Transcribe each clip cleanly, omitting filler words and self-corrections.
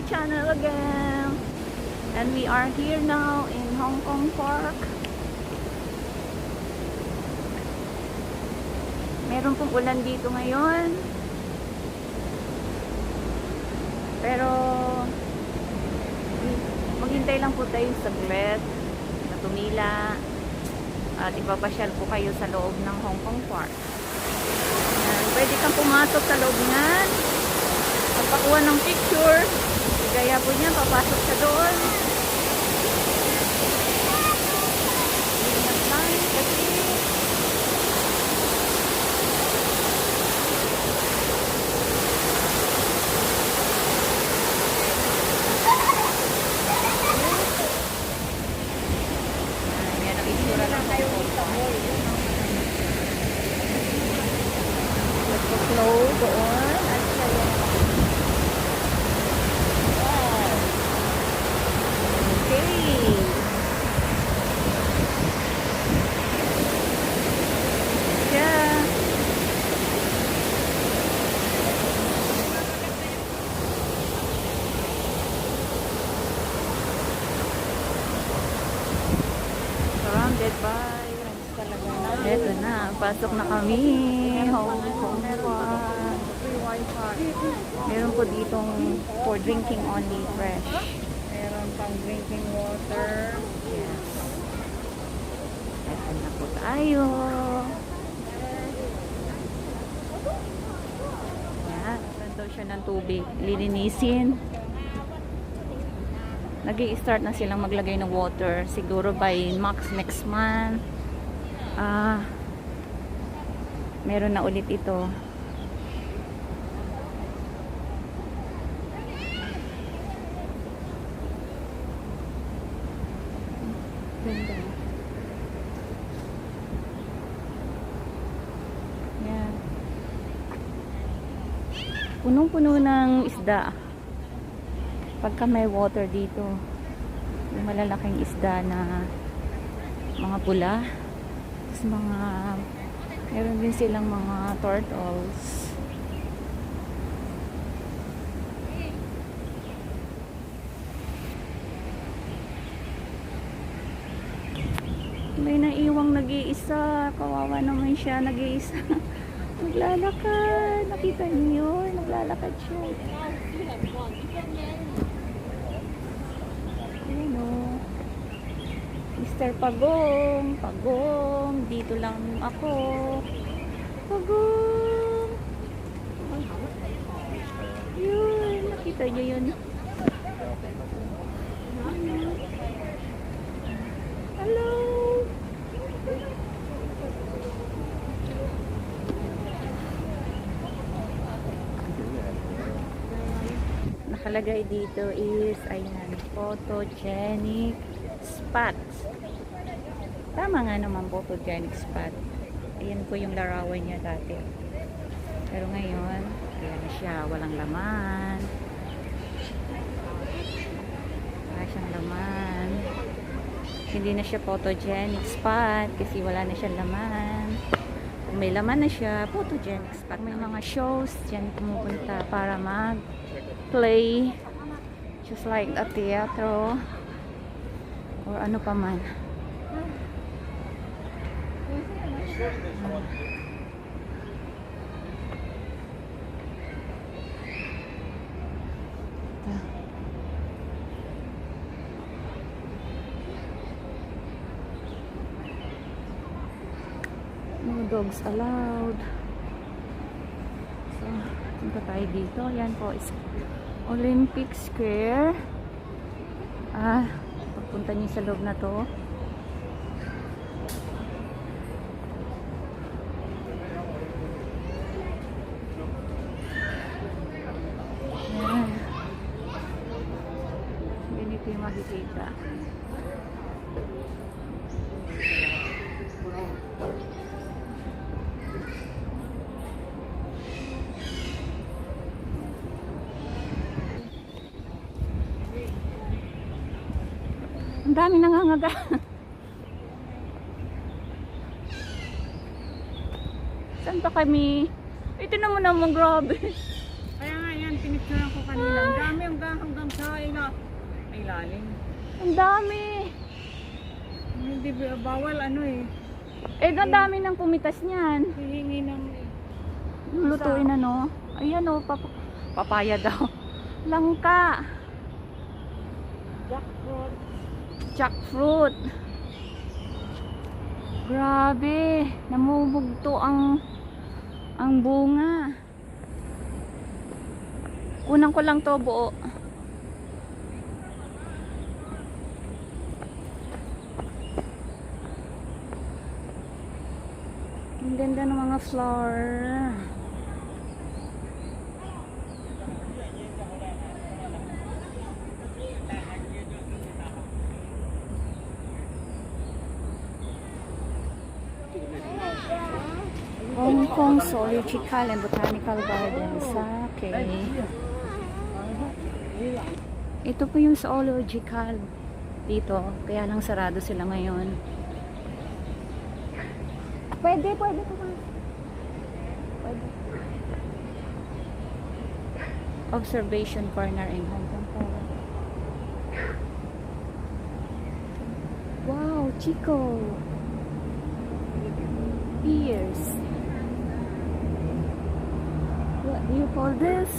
channel again. And we are here now in Hong Kong Park. Meron pong ulan dito ngayon. Pero maghintay lang po tayo saglit na tumila at ipapasyal po kayo sa loob ng Hong Kong Park. And pwede kang pumasok sa loob niyan, magpakuha ng picture, gaya po niya, papasok sa doon. Ingat lang kasi flow doon at kaya okay. Yeah. Surrounded by eto na, pasok na kami. Hong Kong Park. Meron po ditong for drinking only fresh. Meron pang drinking water. Yes. Eto na po tayo. Yan. Saan daw siya ng tubig? Lilinisin. Nag-i-start na silang maglagay ng water. Siguro by max next month. Meron na ulit ito. Ganda. Yan. Punong-puno ng isda. Pagka may water dito, yung malalaking isda na mga pula. Mga meron din silang mga turtles. May naiwang nag-iisa, kawawa naman siya, nag-iisa. Naglalakad, nakita niyo yun, naglalakad siya. Ayun o, Mr. Pagong, Pagong, dito lang ako. Pagong. Yun, nakita niyo yun. Hello. Nakalagay dito is, ayan, photogenic spot. Tama nga naman, photogenic spot. Ayan po yung larawan niya dati. Pero ngayon, ayan na siya, walang laman. Wala siyang laman. Hindi na siya photogenic spot kasi wala na siyang laman. Kung may laman na siya, photogenic spot. May mga shows dyan pumupunta para mag-play. Just like a theater. Or ano pa man. No dogs allowed. So, punta tayo dito. Yan po is Olympic Square. Pagpunta niyo sa loob na to. Yan. Ganito yung makikita. Ang dami nangangaga. Saan pa kami? Ito naman, grabe. Kaya nga yan, pinicturean ko kanina. Ang dami hanggang sa ilalim. Ang dami. Hindi bawal ano eh. Eh, ang dami ng pumitas niyan. Hihingi ng Lulutuin ano. Ayan o, papaya daw. Langka. jackfruit. Jackfruit. Grabe. Namumugto ang bunga. Kunan ko lang to buo. Ang ganda ng mga flower. Hong Kong Zoological and Botanical Garden sa Ito po yung zoological dito, kaya lang sarado sila ngayon. Pwede ko ba? Pwede. Observation corner in Hong Kong. Wow, Chico. Ears. What do you call this?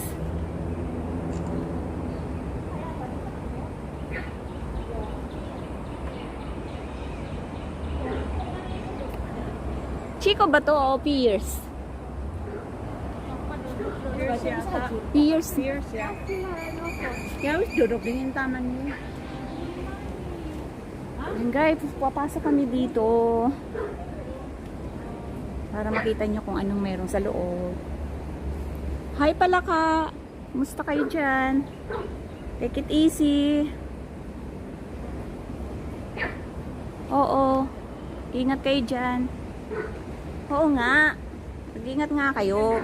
Chico ba to o Pierce? Pierce yata. Pierce. Pierce yata. Kaya wis dudok din yung taman niya. Ayan guys, papasok kami dito para makita nyo kung anong meron sa loob. Hi pala ka! Musta kayo dyan? Take it easy. Oo. Ingat kayo dyan. Oo nga. Mag-ingat nga kayo.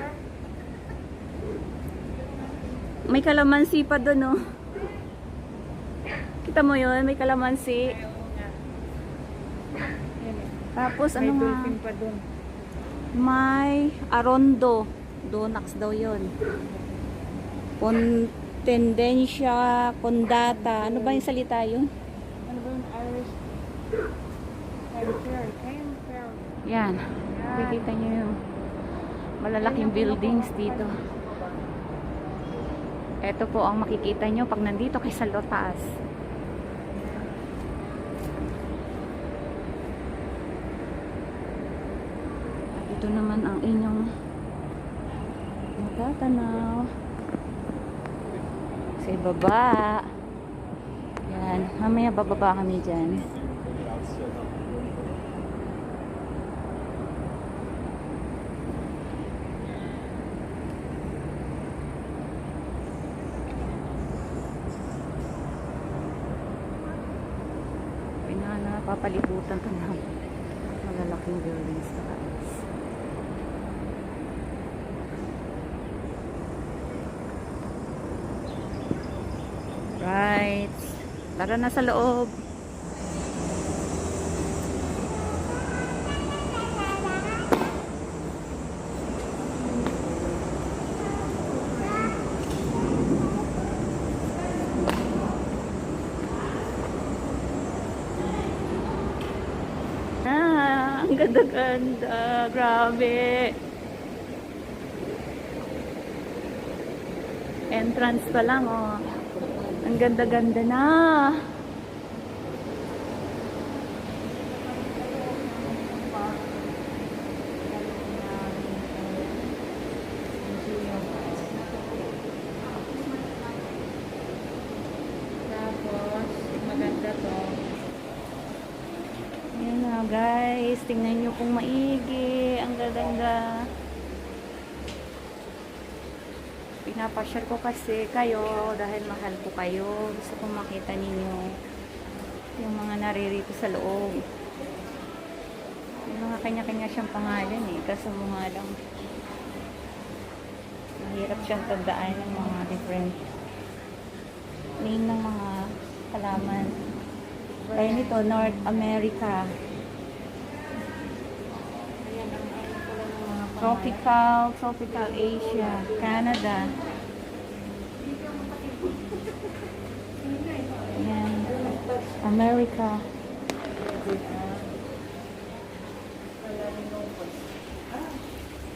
May kalamansi pa doon, oh. Kita mo yun? May kalamansi. Tapos May ano nga? dolphin pa dun. May arondo. Donax daw yun. Tendensia condata. Ano ba yung salita yun? Ano ba yung Irish? Camper. Yan. Nakikita nyo yung malalaking buildings dito. Ito po ang makikita nyo pag nandito kay sa taas. At ito naman ang inyong matatanaw sa ibaba. Yan. Mamaya bababa kami dyan. Papalibutan ka na malalaking buildings na guys. Right. Tara na sa loob. Ang ganda-ganda. Grabe. Entrance pa lang, oh. Ang ganda-ganda na. Tapos, maganda to. Ayan na guys. Tingnan nyo kung maigi. Ang ganda. Pinapasyal ko kasi kayo dahil mahal ko kayo. Gusto kong makita ninyo yung mga naririto sa loob. May mga kanya-kanya siyang pangalan eh. Kaso mga lang mahirap siyang tandaan yung mga different name ng mga halaman. Kaya nito, North America. Tropical Asia, Canada. Ayan. America.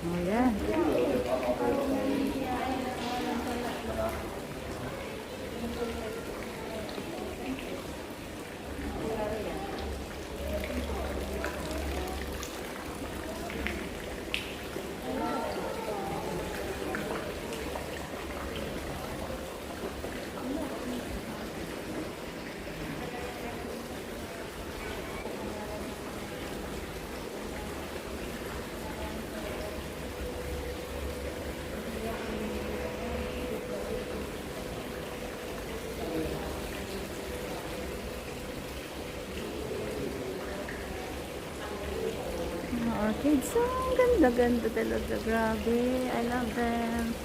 Oh, yan. Mga orchids. Oh, ang ganda-ganda talaga. Grabe. I love them.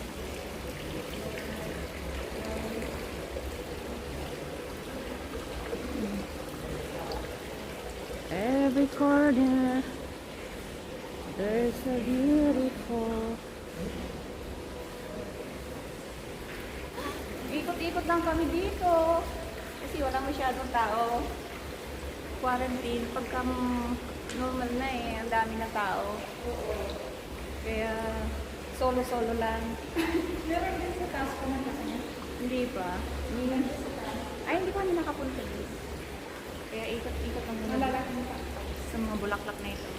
Every corner there's a beautiful. Ikot-ikot lang kami dito kasi wala masyadong tao. Quarantine pagka normal na eh, ang dami ng tao. Kaya solo-solo lang. Meron din sa taas ko ng kanya. Hindi pa. Ay, hindi pa kami nakapunta dito. Kaya ikot-ikot lang muna Malalaki mo pa. sa mga bulaklak na ito.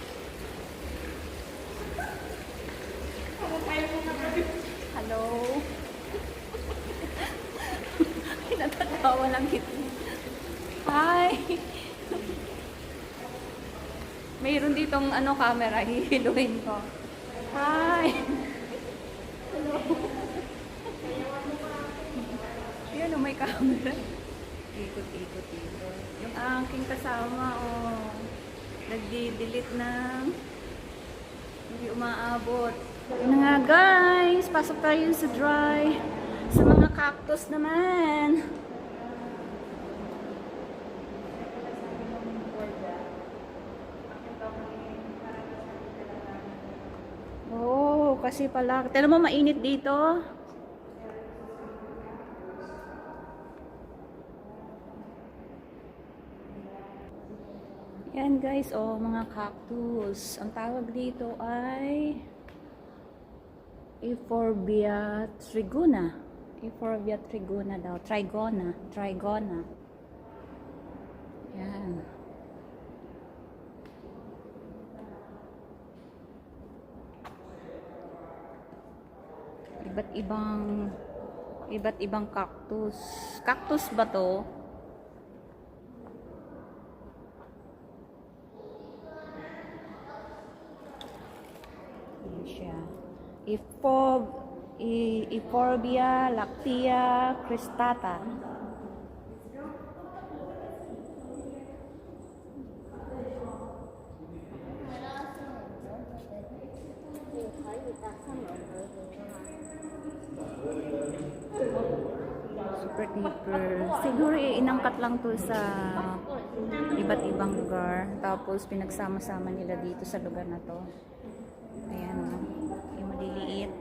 Hello? Natatawa lang kita. Hi! Mayroon ditong camera, hihiluin ko. Hi! Hello? Yan may camera. Ikot-ikot. Yung aking kasama, nagdi-delete ng hindi umaabot. Yun na nga guys, pasok tayo sa dry. Sa mga cactus naman. Oh, kasi pala, tignan mo mainit dito. Yan guys, mga cactus. Ang tawag dito ay Euphorbia trigona. Euphorbia trigona daw. Trigona. Yan. Iba't ibang cactus. Cactus ba to? Yan siya. Euphorbia lactea cristata. Super deeper. Siguro inangkat lang to sa iba't ibang lugar. Tapos pinagsama-sama nila dito sa lugar na to. Ayan, yung maliliit.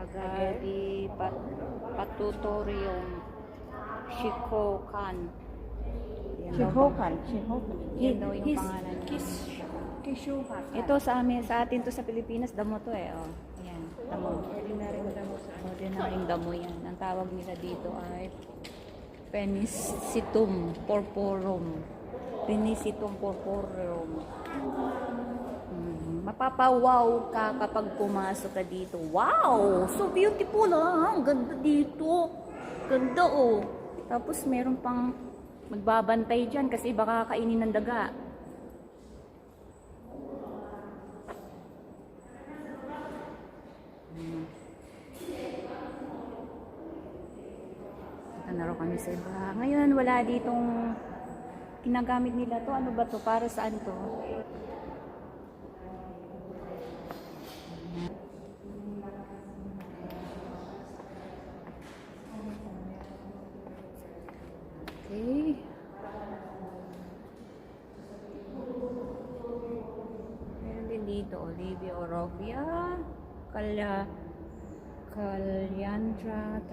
Agave patutorium Shikokan. Shihokan. Yan daw yung pangalan niya. Kishuhan. Ito sa atin to sa Pilipinas, damo to eh. Ayan, damo. Ordinaryong damo sa Ordinaryong damo yan. Ang tawag nila dito ay Penicitum purpurum. Penicitum purpurum. Mapapawaw ka kapag pumasok ka dito. Wow! So beautiful ah! Ang ganda dito. Ganda oh. Tapos meron pang magbabantay dyan kasi baka kainin ng daga. Naro kami sa iba. Ngayon wala ditong ginagamit nila to. Ano ba to? Para saan to? Okay. Meron din dito. Olivia Orovia. Calandra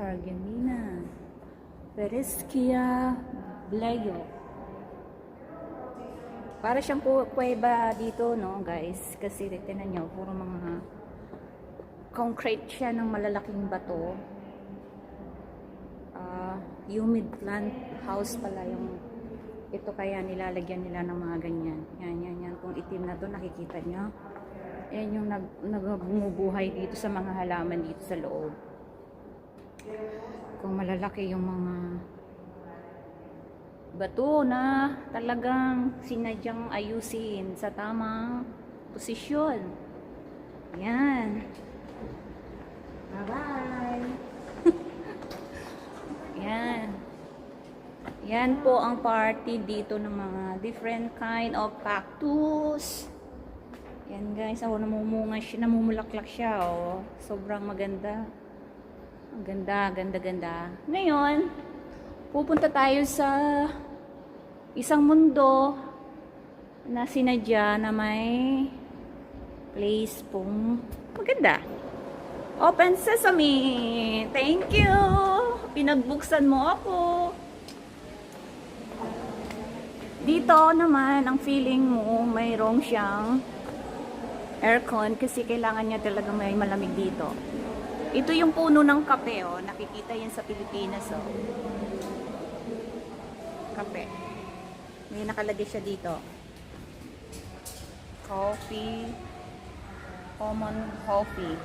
targemina, Pereschia blayo. Para siyang kuweba dito, no, guys. Kasi tinan nyo, puro mga concrete siya ng malalaking bato. Humid plant house pala yung ito, kaya nilalagyan nila ng mga ganyan. Yan. Kung itim na to, nakikita nyo. Yan yung nagbumubuhay dito sa mga halaman dito sa loob. Kung malalaki yung mga bato na talagang sinadyang ayusin sa tamang posisyon. Yan. Bye-bye. Yan. Yan po ang party dito ng mga different kind of cactus. Yan guys, namumunga siya, namumulaklak siya, oh. Sobrang maganda. Ang ganda. Ngayon, pupunta tayo sa isang mundo na sinadya na may place pong maganda. Open Sesame! Thank you! Pinagbuksan mo ako. Dito naman, ang feeling mo, mayroong siyang aircon kasi kailangan niya talaga may malamig dito. Ito yung puno ng kape, oh. Nakikita yan sa Pilipinas, oh. Kape. May nakalagay siya dito. Coffee. Common coffee.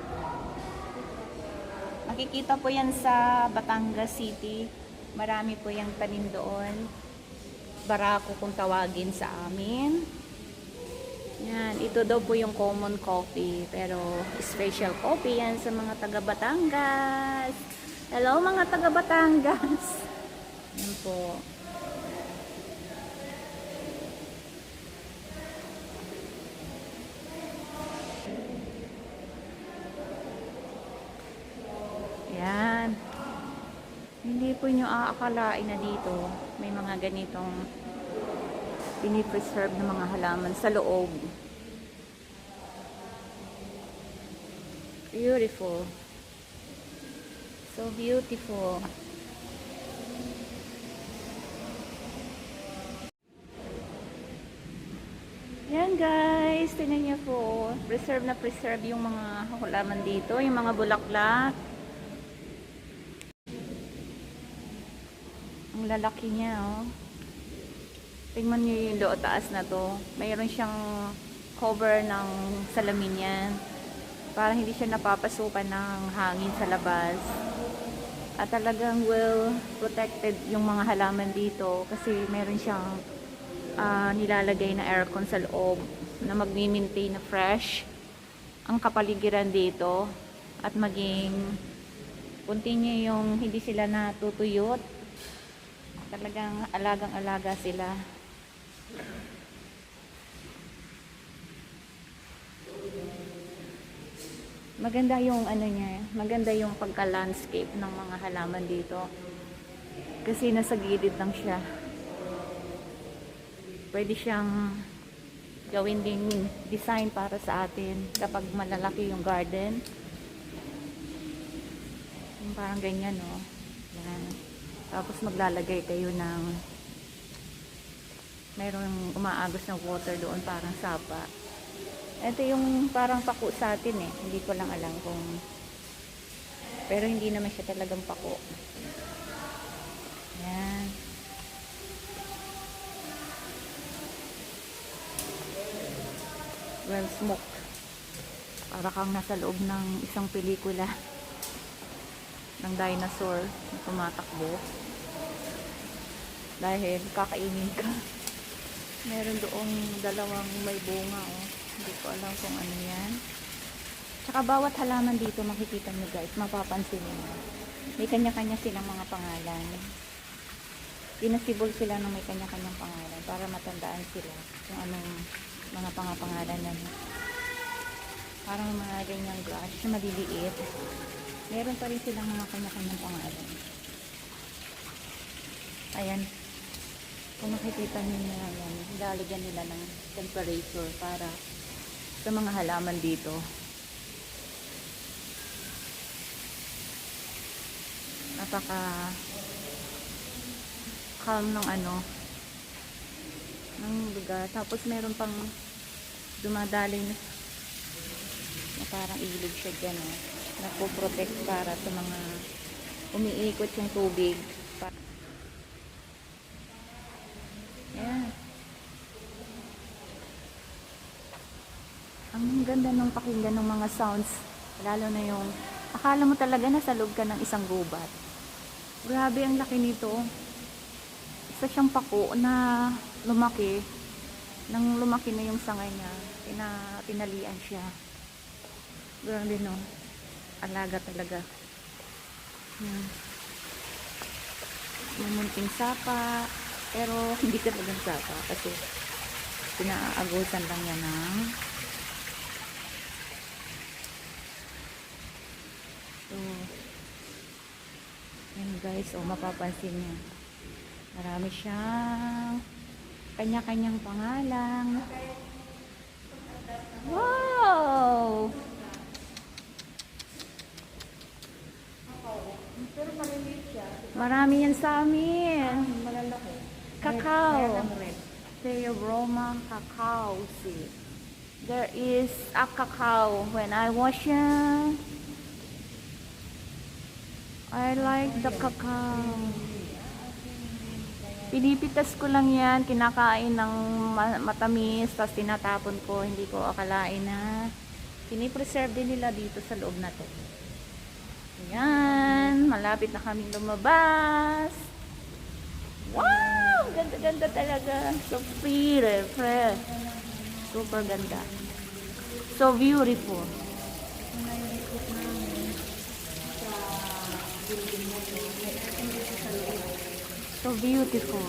Makikita po yan sa Batangas City. Marami po yung tanim doon. Barako kung tawagin sa amin. Yan, ito daw po yung common coffee. Pero special coffee yan sa mga taga Batangas. Hello mga taga Batangas. Yan po. Yan. Hindi po nyo aakalain na dito may mga ganitong pinipreserve na mga halaman sa loob. Beautiful. So beautiful. Yan guys, tingnan niyo po. Preserve na preserve yung mga halaman dito, yung mga bulaklak. Ang lalaki niya, oh. Tingnan niyo yung loob taas na to. Mayroon siyang cover ng salamin yan para hindi siya napapasukan ng hangin sa labas. At talagang well protected yung mga halaman dito kasi meron siyang nilalagay na aircon sa loob na magmi-maintain na fresh ang kapaligiran dito at maging continue yung hindi sila natutuyot. Talagang alagang-alaga sila. Maganda yung ano niya, maganda yung pagka-landscape ng mga halaman dito. Kasi nasa gilid lang siya. Pwede siyang gawin ding design para sa atin kapag malalaki yung garden. Yung parang ganyan, no? Yan. Tapos maglalagay kayo ng mayroong umaagos na water doon, parang sapa. Ito yung parang pako sa atin eh. Hindi ko lang alam kung pero hindi naman siya talagang pako. Yan. Well smoked. Para kang nasa loob ng isang pelikula ng dinosaur na tumatakbo dahil kakainin ka. Meron doong dalawang may bunga, oh. Hindi ko alam kung ano yan. Tsaka bawat halaman dito makikita nyo guys, mapapansin nyo may kanya-kanya silang mga pangalan. Pinasibol sila ng may kanya-kanyang pangalan para matandaan sila kung anong mga pangalan na parang mga ganyang grass na maliliit. Meron pa rin silang mga kanya-kanyang pangalan. Ayan. Kung makikita niyo na yan, lalagyan nila ng temperature para sa mga halaman dito. Napaka calm ng ano, ng lugar. Tapos meron pang dumadaloy na parang ilog siya dyan, oh. Nagpo-protect para sa mga umiikot yung tubig. Ayan. Ang ganda ng pakinggan ng mga sounds. Lalo na yung akala mo talaga nasa loob ka ng isang gubat. Grabe ang laki nito. Isa siyang pako na lumaki. Nang lumaki na yung sangay niya, tinalian siya. Grabe, no? Alaga talaga. Yung munting sapa. Pero hindi talagang sapa. Kasi pinaagusan lang yan ng so, yan guys. O, mapapansin niya. Marami siyang kanya-kanyang pangalan. Wow! Marami yan sa amin. Cacao. Theobroma cacao seed. There is a cacao. When I was young, I like the cacao. Pinipitas ko lang yan. Kinakain ng matamis. Tapos tinatapon ko. Hindi ko akalain na pinipreserve din nila dito sa loob na to. Ayan, malapit na kaming lumabas. Wow! Ganda-ganda talaga. So pretty, fresh. Super ganda. So beautiful. So beautiful.